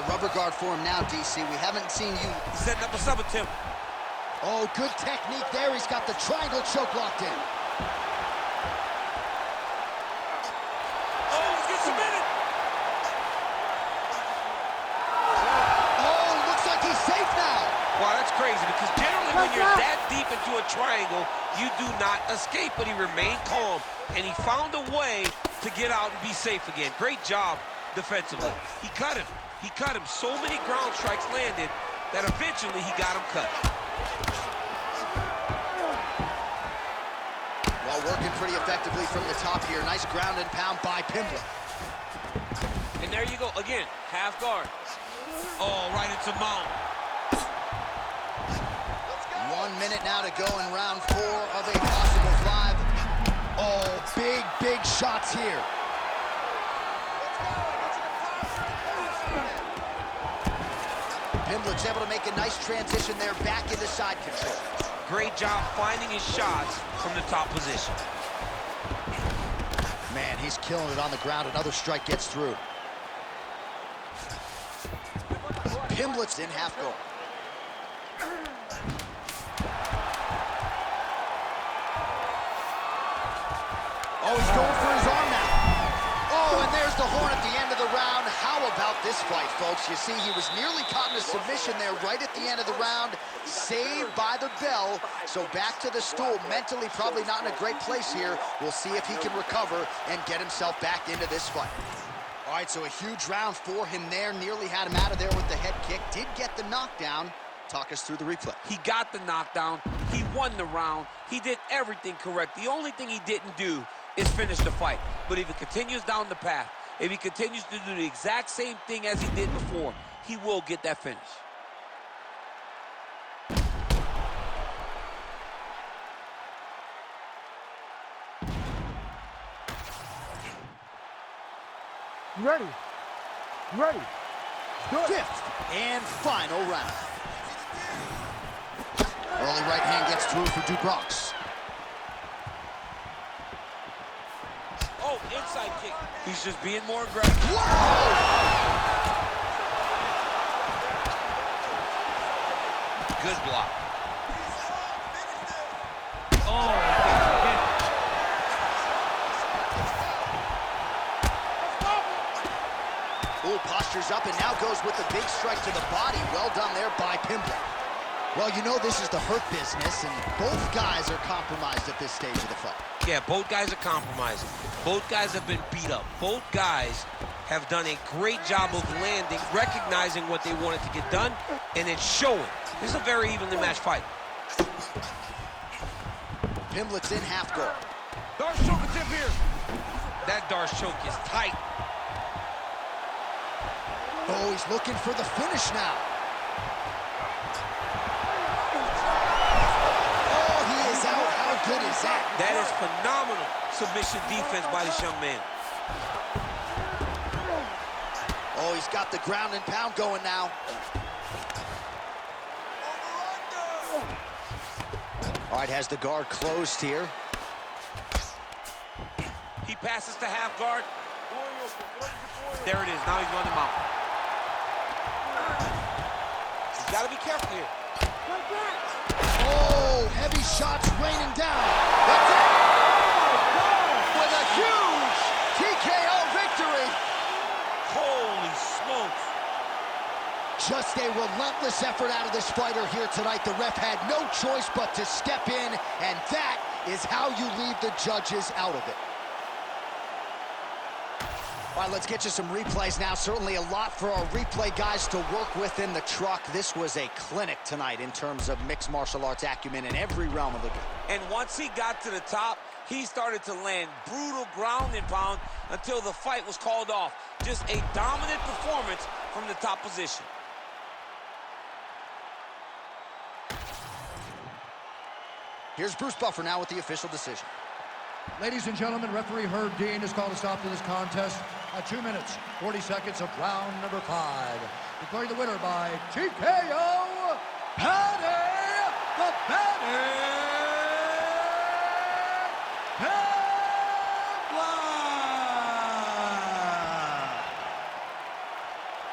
rubber guard for him now, DC. We haven't seen you. He's setting up a sub attempt. Oh, good technique there. He's got the triangle choke locked in. Oh, he's getting submitted. Oh, looks like he's safe now. Wow, that's crazy, because generally when you're that deep into a triangle, you do not escape, but he remained calm, and he found a way to get out and be safe again. Great job defensively. He cut him. He cut him. So many ground strikes landed that eventually he got him cut. Well, working pretty effectively from the top here. Nice ground and pound by Pimblett. And there you go. Again, half guard. Oh, right into mount. 1 minute now to go in round 4 of a possible 5. Oh, big shots here. Pimblett's able to make a nice transition there back into side control. Great job finding his shots from the top position. Man, he's killing it on the ground. Another strike gets through. Pimblett's in half guard. Oh, he's going for his arm now. Oh, and there's the horn at the end of the round. How about this fight, folks? You see, he was nearly caught in a submission there right at the end of the round. Saved by the bell. So back to the stool. Mentally probably not in a great place here. We'll see if he can recover and get himself back into this fight. All right, so a huge round for him there. Nearly had him out of there with the head kick. Did get the knockdown. Talk us through the replay. He got the knockdown. He won the round. He did everything correct. The only thing he didn't do is finish the fight. But if he continues down the path, if he continues to do the exact same thing as he did before, he will get that finish. Ready. Ready. Good. 5th and final round. Early right hand gets through for Dubrox. Oh, inside kick. He's just being more aggressive. Whoa! Good block. Oh, postures up and now goes with the big strike to the body. Well done there by Pimblett. Well, you know this is the hurt business, and both guys are compromised at this stage of the fight. Yeah, both guys are compromised. Both guys have been beat up. Both guys have done a great job of landing, recognizing what they wanted to get done, and then showing. This is a very evenly matched fight. Pimblett's in half guard. Darce choke attempt here. That Darce choke is tight. Oh, he's looking for the finish now. Oh, he is out. How good is that? That is phenomenal submission defense by this young man. Oh, he's got the ground and pound going now. All right, has the guard closed here. He passes to half guard. There it is. Now he's running him out. He's got to be careful here. Oh, heavy shots raining down. That's it. With a huge TKO victory. Holy smokes. Just a relentless effort out of this fighter here tonight. The ref had no choice but to step in, and that is how you leave the judges out of it. All right, let's get you some replays now. Certainly a lot for our replay guys to work with in the truck. This was a clinic tonight in terms of mixed martial arts acumen in every realm of the game. And once he got to the top, he started to land brutal ground and pound until the fight was called off. Just a dominant performance from the top position. Here's Bruce Buffer now with the official decision. Ladies and gentlemen, referee Herb Dean has called a stop to this contest at 2 minutes, 40 seconds of round number 5. Declaring the winner by TKO, Paddy the Baddy Pimblett.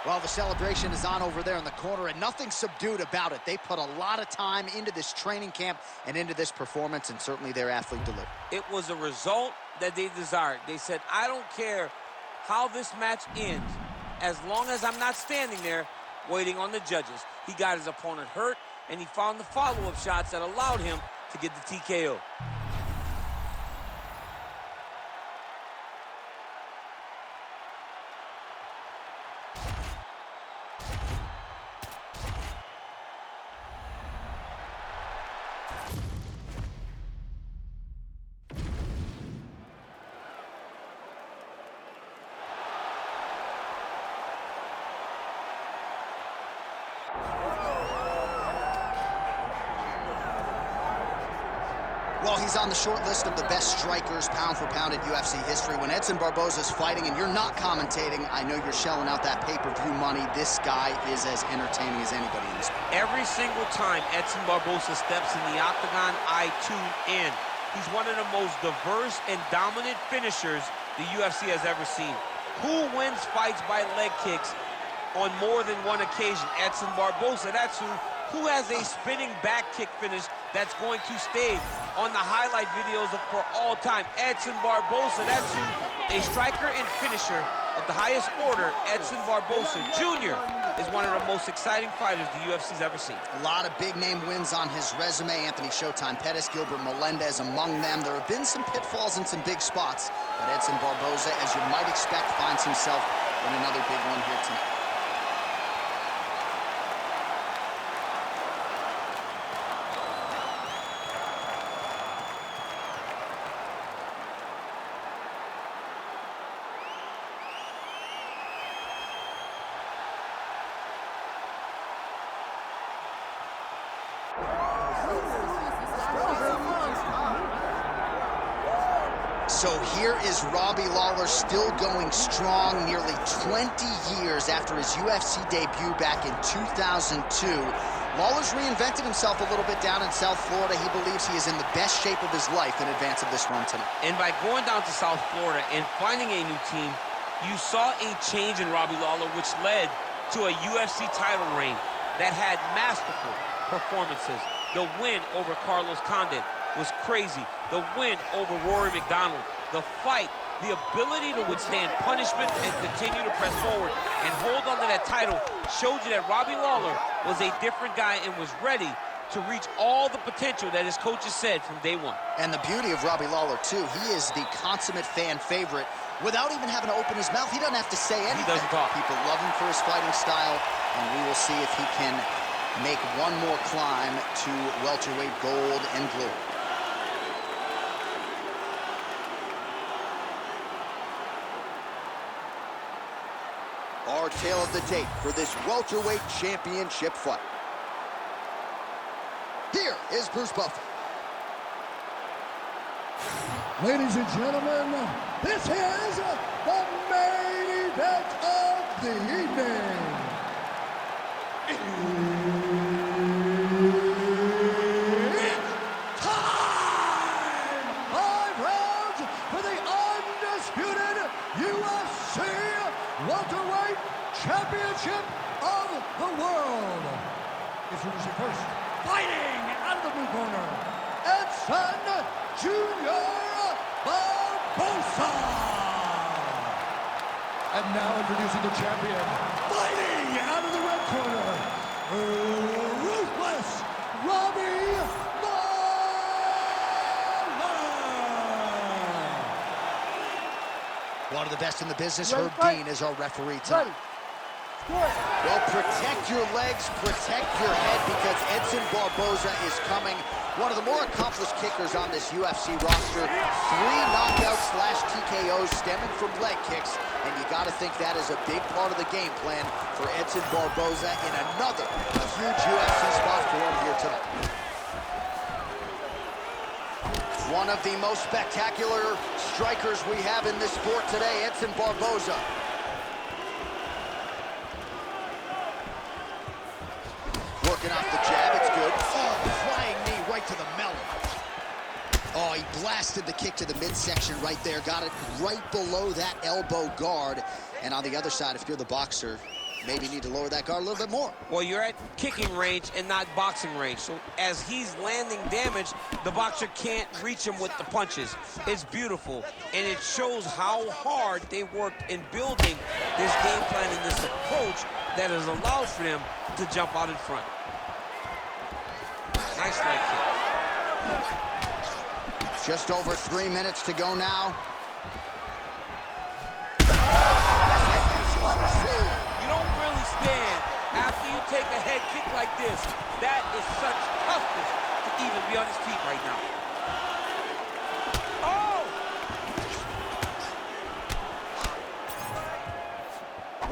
Well, the celebration is on over there in the corner, and nothing subdued about it. They put a lot of time into this training camp and into this performance, and certainly their athlete delivered. It was a result that they desired. They said, I don't care how this match ends, as long as I'm not standing there waiting on the judges. He got his opponent hurt, and he found the follow-up shots that allowed him to get the TKO. Well, he's on the short list of the best strikers, pound for pound, in UFC history. When Edson Barboza's fighting and you're not commentating, I know you're shelling out that pay-per-view money. This guy is as entertaining as anybody in this sport. Every single time Edson Barboza steps in the octagon, I tune in. He's one of the most diverse and dominant finishers the UFC has ever seen. Who wins fights by leg kicks on more than one occasion? Edson Barboza, that's who. Who has a spinning back kick finish that's going to stay on the highlight videos for all time? Edson Barboza, that's who. A striker and finisher of the highest order, Edson Barboza Jr. is one of the most exciting fighters the UFC's ever seen. A lot of big-name wins on his resume. Anthony Showtime Pettis, Gilbert Melendez among them. There have been some pitfalls and some big spots, but Edson Barboza, as you might expect, finds himself in another big one here tonight. So here is Robbie Lawler, still going strong nearly 20 years after his UFC debut back in 2002. Lawler's reinvented himself a little bit down in South Florida. He believes he is in the best shape of his life in advance of this run tonight. And by going down to South Florida and finding a new team, you saw a change in Robbie Lawler, which led to a UFC title reign that had masterful performances. The win over Carlos Condit was crazy. The win over Rory McDonald, the fight, the ability to withstand punishment and continue to press forward and hold on to that title showed you that Robbie Lawler was a different guy and was ready to reach all the potential that his coaches said from day one. And the beauty of Robbie Lawler, too, he is the consummate fan favorite without even having to open his mouth. He doesn't have to say anything. He doesn't talk. People love him for his fighting style, and we will see if he can make one more climb to welterweight gold and glory. Our tale of the tape for this welterweight championship fight. Here is Bruce Buffer. Ladies and gentlemen, this is the main event of the evening. It's time! 5 rounds for the undisputed UFC welterweight championship of the world. Introducing first, fighting out of the blue corner, Edson Jr. Barboza. And now introducing the champion, fighting out of the red corner, ruthless Robbie Lawler. One of the best in the business, Herb Dean, is our referee tonight. Well, protect your legs, protect your head, because Edson Barboza is coming. One of the more accomplished kickers on this UFC roster. 3 knockouts/TKOs stemming from leg kicks, and you got to think that is a big part of the game plan for Edson Barboza in another huge UFC spot for him here tonight. One of the most spectacular strikers we have in this sport today, Edson Barboza. Working off the jab, it's good. Oh, flying knee right to the melon. Oh, he blasted the kick to the midsection right there. Got it right below that elbow guard. And on the other side, if you're the boxer, maybe need to lower that guard a little bit more. Well, you're at kicking range and not boxing range. So as he's landing damage, the boxer can't reach him with the punches. It's beautiful, and it shows how hard they worked in building this game plan and this approach that has allowed for them to jump out in front. Nice leg kick. Just over 3 minutes to go now. You don't really stand after you take a head kick like this. That is such toughness to even be on his feet right now. Oh!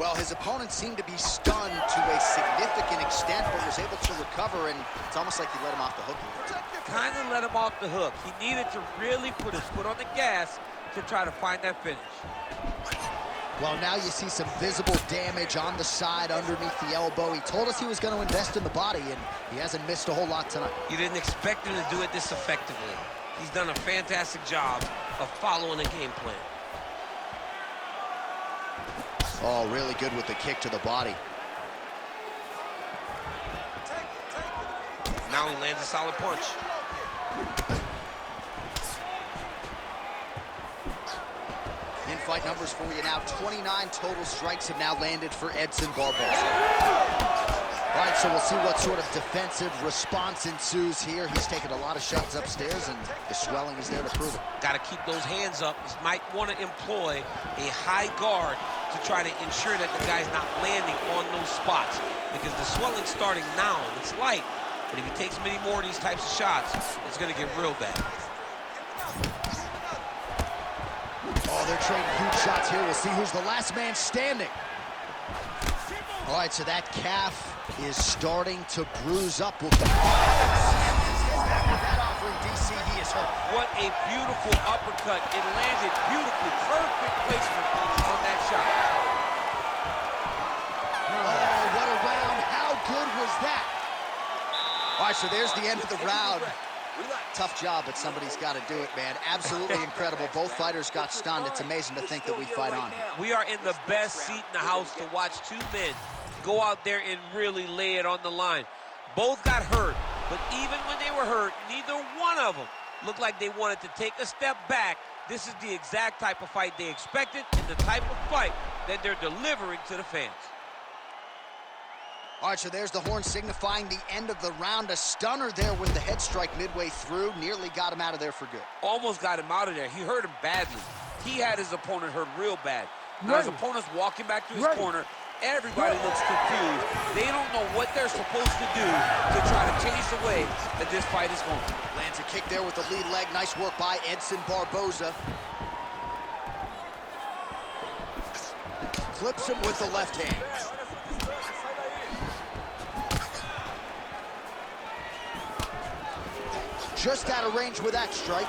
Well, his opponent seemed to be stunned to a significant extent, but was able to recover, and it's almost like he let him off the hook. Kind of let him off the hook. He needed to really put his foot on the gas to try to find that finish. Well, now you see some visible damage on the side underneath the elbow. He told us he was going to invest in the body, and he hasn't missed a whole lot tonight. You didn't expect him to do it this effectively. He's done a fantastic job of following the game plan. Oh, really good with the kick to the body. Now he lands a solid punch. In-fight numbers for you now. 29 total strikes have now landed for Edson Barboza. All right, so we'll see what sort of defensive response ensues here. He's taken a lot of shots upstairs, and the swelling is there to prove it. Got to keep those hands up. He might want to employ a high guard to try to ensure that the guy's not landing on those spots, because the swelling's starting now. It's light, but if he takes many more of these types of shots, it's going to get real bad. Oh, they're trading huge shots here. We'll see who's the last man standing. All right, so that calf is starting to bruise up. That offering, DC, he is hurt. What a beautiful uppercut. It landed beautifully. Perfect placement on that shot. Oh, what a round. How good was that? All right, so there's the end of the round. Tough job, but somebody's got to do it, man. Absolutely incredible. Both fighters got stunned. It's amazing to think that we fight on. We are in the best seat in the house to watch two men go out there and really lay it on the line. Both got hurt, but even when they were hurt, neither one of them looked like they wanted to take a step back. This is the exact type of fight they expected and the type of fight that they're delivering to the fans. All right, so there's the horn signifying the end of the round. A stunner there with the head strike midway through. Nearly got him out of there for good. Almost got him out of there. He hurt him badly. He had his opponent hurt real bad. Now his opponent's walking back to his corner. Everybody looks confused. They don't know what they're supposed to do to try to change the way that this fight is going. Lands a kick there with the lead leg. Nice work by Edson Barboza. Clips him with the left hand. Just out of range with that strike.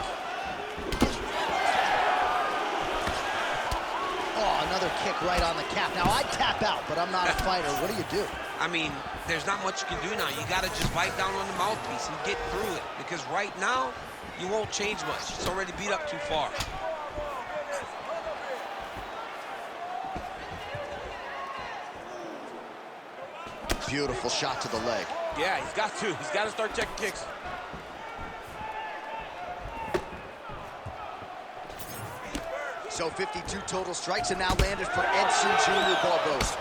Oh, another kick right on the calf. Now, I'd tap out, but I'm not a fighter. What do you do? I mean, there's not much you can do now. You got to just bite down on the mouthpiece and get through it, because right now, you won't change much. It's already beat up too far. Beautiful shot to the leg. Yeah, he's got to. He's got to start checking kicks. So 52 total strikes have now landed for Edson Jr. Barboza.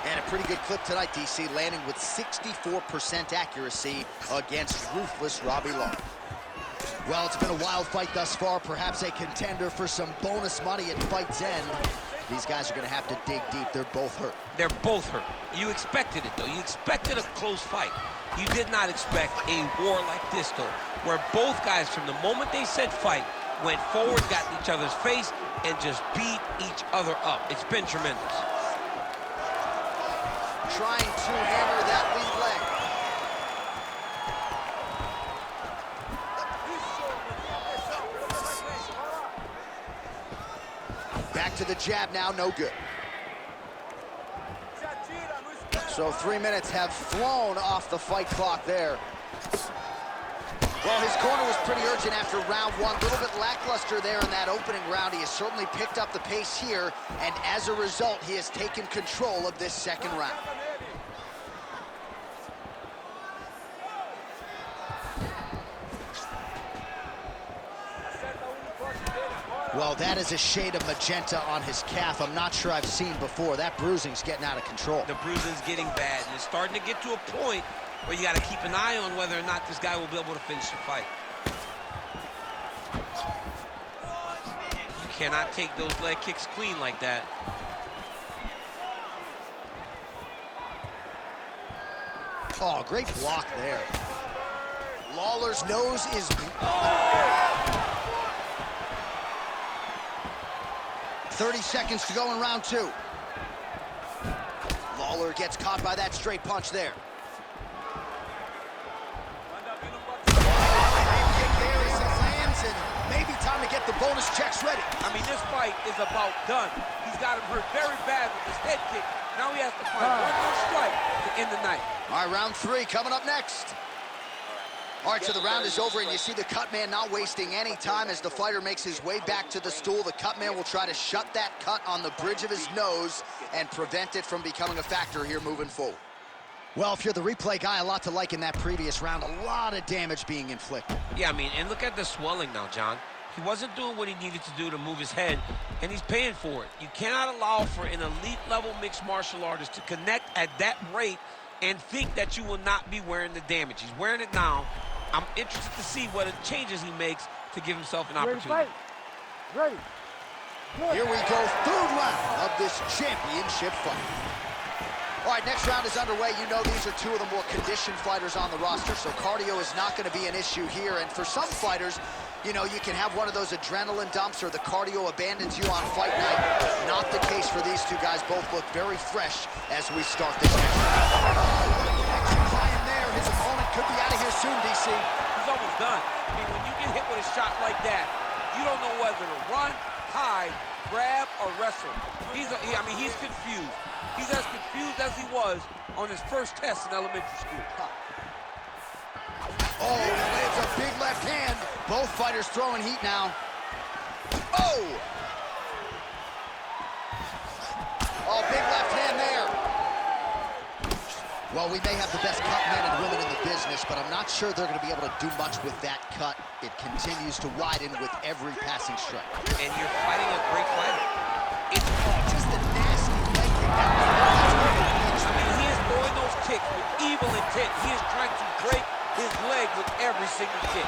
And a pretty good clip tonight, DC, landing with 64% accuracy against ruthless Robbie Lawler. Well, it's been a wild fight thus far, perhaps a contender for some bonus money at fight's end. These guys are going to have to dig deep. They're both hurt. They're both hurt. You expected it, though. You expected a close fight. You did not expect a war like this, though, where both guys, from the moment they said fight, went forward, got in each other's face, and just beat each other up. It's been tremendous. Trying to hammer that lead leg. Back to the jab now, no good. So 3 minutes have flown off the fight clock there. Well, his corner was pretty urgent after round one. A little bit lackluster there in that opening round. He has certainly picked up the pace here, and as a result, he has taken control of this second round. Well, that is a shade of magenta on his calf I'm not sure I've seen before. That bruising's getting out of control. The bruising's getting bad, and it's starting to get to a point where you got to keep an eye on whether or not this guy will be able to finish the fight. You cannot take those leg kicks clean like that. Oh, great block there. Lawler's nose is... 30 seconds to go in round two. Lawler gets caught by that straight punch there. Kick there as it lands, and maybe time to get the bonus checks ready. I mean, this fight is about done. He's got him hurt very bad with his head kick. Now he has to find one more strike to end the night. All right, round three coming up next. All right, so the round is over, and you see the cut man not wasting any time as the fighter makes his way back to the stool. The cut man will try to shut that cut on the bridge of his nose and prevent it from becoming a factor here moving forward. Well, if you're the replay guy, a lot to like in that previous round. A lot of damage being inflicted. Yeah, I mean, and look at the swelling now, John. He wasn't doing what he needed to do to move his head, and he's paying for it. You cannot allow for an elite-level mixed martial artist to connect at that rate and think that you will not be wearing the damage. He's wearing it now. I'm interested to see what changes he makes to give himself an opportunity. Ready. Here we go, third round of this championship fight. All right, next round is underway. You know these are two of the more conditioned fighters on the roster, so cardio is not going to be an issue here. And for some fighters, you know, you can have one of those adrenaline dumps or the cardio abandons you on fight night. Not the case for these two guys. Both look very fresh as we start this next round. Flying there, his opponent could be out of here soon, DC. He's almost done. I mean, when you get hit with a shot like that, you don't know whether to run, hide, grab, or wrestle. He's confused. He's as confused as he was on his first test in elementary school. Oh, he lands a big left hand. Both fighters throwing heat now. Oh! Oh, big left hand there. Well, we may have the best cut men and women in the business, but I'm not sure they're going to be able to do much with that cut. It continues to widen with every passing strike. And you're fighting a great fighter. It's just a nasty leg kick. I mean, he is throwing those kicks with evil intent. He is trying to break his leg with every single kick.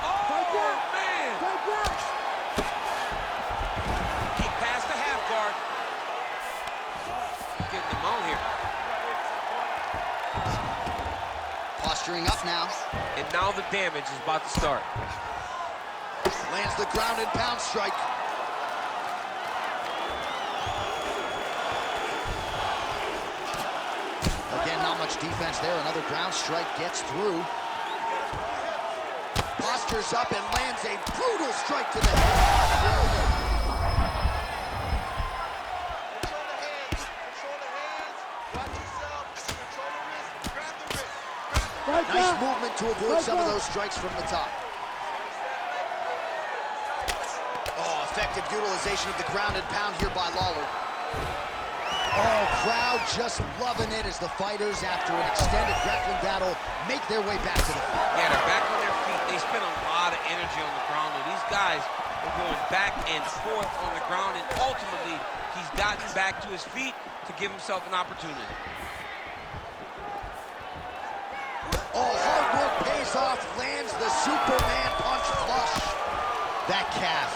Oh, man! He passed the half guard. Getting him out here. Posturing up now. And now the damage is about to start. Lands the ground and pound strike. Again, not much defense there. Another ground strike gets through. Postures up and lands a brutal strike to the head. Nice movement to avoid some of those strikes from the top. Oh, effective utilization of the ground and pound here by Lawler. Oh, crowd just loving it as the fighters, after an extended grappling battle, make their way back to the field. Yeah, they're back on their feet. They spend a lot of energy on the ground. And these guys are going back and forth on the ground, and ultimately, he's gotten back to his feet to give himself an opportunity. Oh, hard work pays off, lands the Superman punch flush. That calf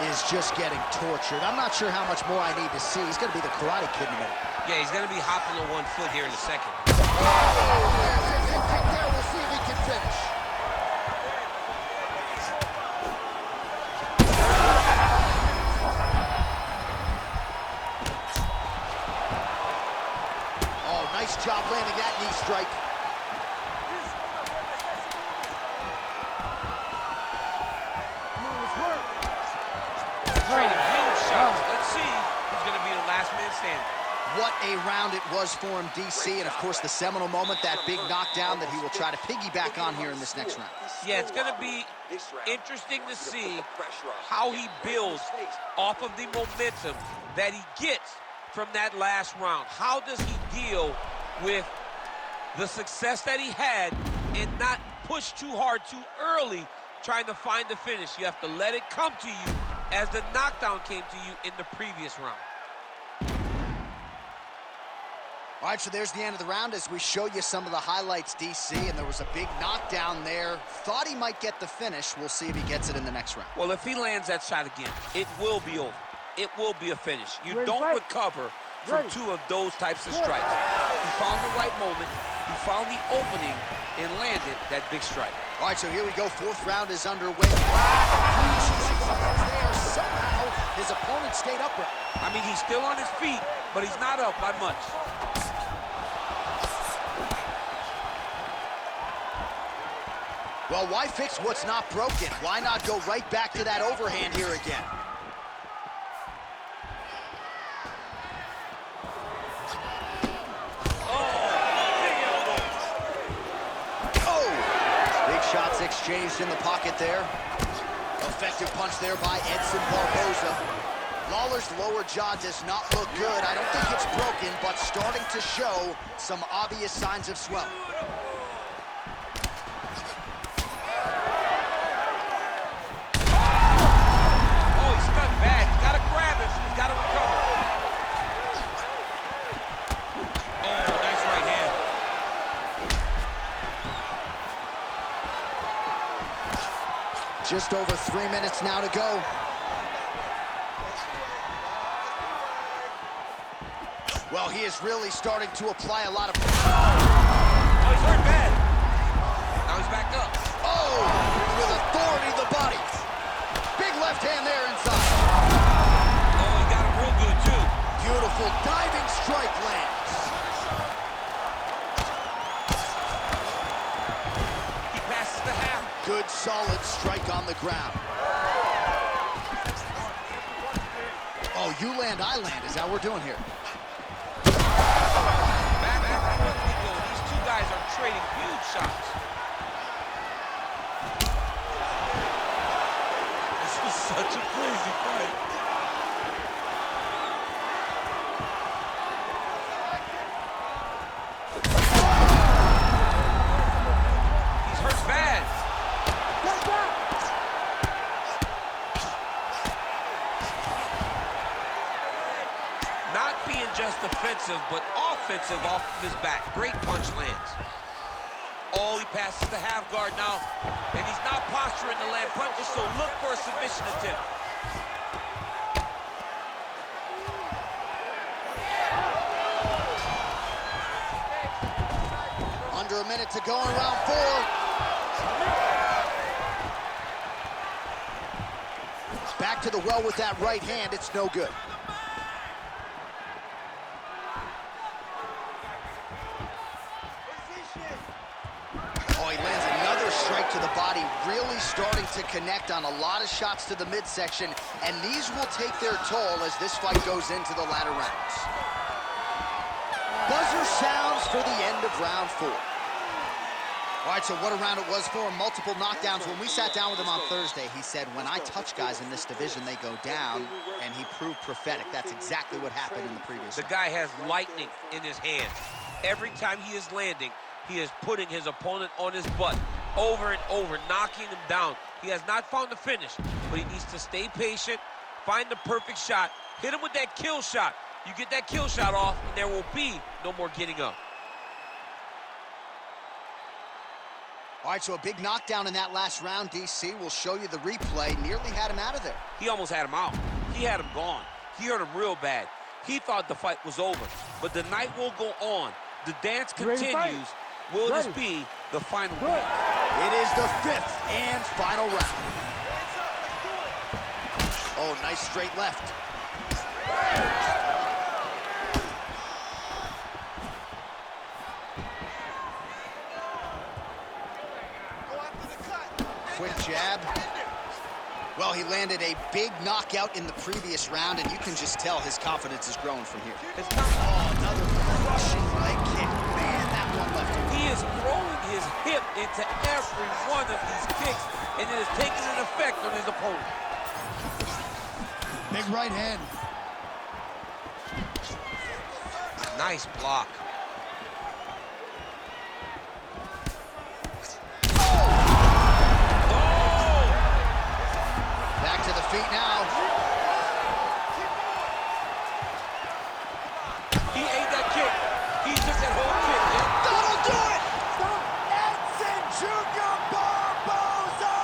is just getting tortured. I'm not sure how much more I need to see. He's going to be the Karate Kid in a minute. Yeah, he's going to be hopping on one foot here in a second. Oh, there's his head kick there. We'll see if he can finish. Oh, nice job landing that knee strike. Trading huge shots. Let's see who's going to be the last man standing. What a round it was for him, DC, and of course the seminal moment, that big knockdown that he will try to piggyback on here in this next round. Yeah, it's going to be interesting to see how he builds off of the momentum that he gets from that last round. How does he deal with the success that he had and not push too hard too early trying to find the finish? You have to let it come to you as the knockdown came to you in the previous round. All right, so there's the end of the round as we show you some of the highlights, DC, and there was a big knockdown there. Thought he might get the finish. We'll see if he gets it in the next round. Well, if he lands that shot again, it will be over. It will be a finish. You don't recover from two of those types of strikes. He found the right moment, he found the opening, and landed that big strike. All right, so here we go. Fourth round is underway. There, somehow his opponent stayed upright. I mean, he's still on his feet, but he's not up by much. Well, why fix what's not broken? Why not go right back to that overhand here again? Shots exchanged in the pocket there. Effective punch there by Edson Barboza. Lawler's lower jaw does not look good. I don't think it's broken, but starting to show some obvious signs of swelling. Oh, he's stuck bad. He's got to grab it. He's got to recover. Oh, nice right hand. Just over 3 minutes now to go. Well, he is really starting to apply a lot of... Oh, he's hurt bad. Now he's back up. Oh, with authority to the body. Big left hand there inside. Oh, he got him real good, too. Beautiful diving strike lands. He passes the half. Good, solid strike on the ground. Oh, you land, I land. Is that what we're doing here? Back and forth we go. These two guys are trading huge shots. This was such a crazy fight. He's hurt bad. Not being just defensive, but offensive off of his back. Great punch lands. Oh, he passes the half guard now, and he's not posturing to land punches, so look for a submission attempt. Under a minute to go in round 4. Back to the well with that right hand. It's no good. Oh, he lands another strike to the body, really starting to connect on a lot of shots to the midsection, and these will take their toll as this fight goes into the latter rounds. Buzzer sounds for the end of round 4. All right, so what a round it was for him. Multiple knockdowns. When we sat down with him on Thursday, he said, when I touch guys in this division, they go down, and he proved prophetic. That's exactly what happened in the previous round. The guy has lightning in his hand. Every time he is landing, he is putting his opponent on his butt over and over, knocking him down. He has not found the finish, but he needs to stay patient, find the perfect shot, hit him with that kill shot. You get that kill shot off, and there will be no more getting up. All right, so a big knockdown in that last round. DC will show you the replay. Nearly had him out of there. He almost had him out. He had him gone. He hurt him real bad. He thought the fight was over, but the night will go on. The dance continues. Will this be the final round? It is the 5th and final round. Oh, nice straight left. Quick jab. Well, he landed a big knockout in the previous round, and you can just tell his confidence is growing from here. It's not another crushing leg kick. Man, that one left him. He is throwing his hip into every one of these kicks, and it is taking an effect on his opponent. Big right hand. Nice block. Back to the feet now. He ate that kick. He took that whole kick. Yeah. That'll do it! Edson Jr. Barboza!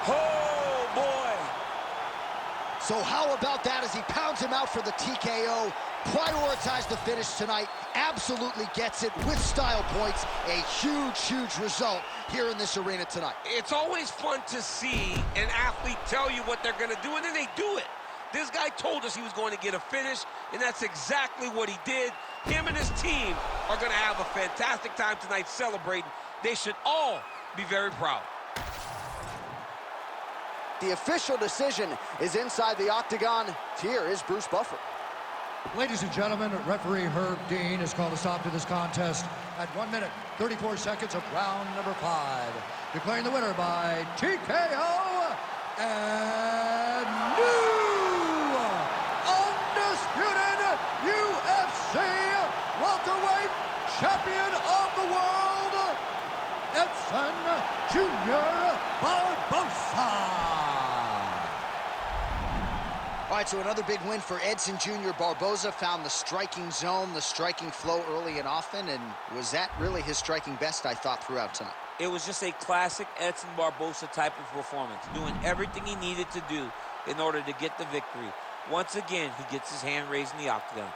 Oh, boy. So how about that as he pounds him out for the TKO? Prioritize the finish tonight. Absolutely gets it with style points. A huge, huge result here in this arena tonight. It's always fun to see an athlete tell you what they're going to do, and then they do it. This guy told us he was going to get a finish, and that's exactly what he did. Him and his team are going to have a fantastic time tonight celebrating. They should all be very proud. The official decision is inside the octagon. Here is Bruce Buffer. Ladies and gentlemen, referee Herb Dean has called a stop to this contest at 1 minute, 34 seconds of round number 5. Declaring the winner by TKO and new undisputed UFC welterweight champion of the world, Edson Jr. Barboza. All right, so another big win for Edson Jr. Barboza. Found the striking zone, the striking flow early and often, and was that really his striking best, I thought, throughout tonight? It was just a classic Edson Barboza type of performance, doing everything he needed to do in order to get the victory. Once again, he gets his hand raised in the octagon.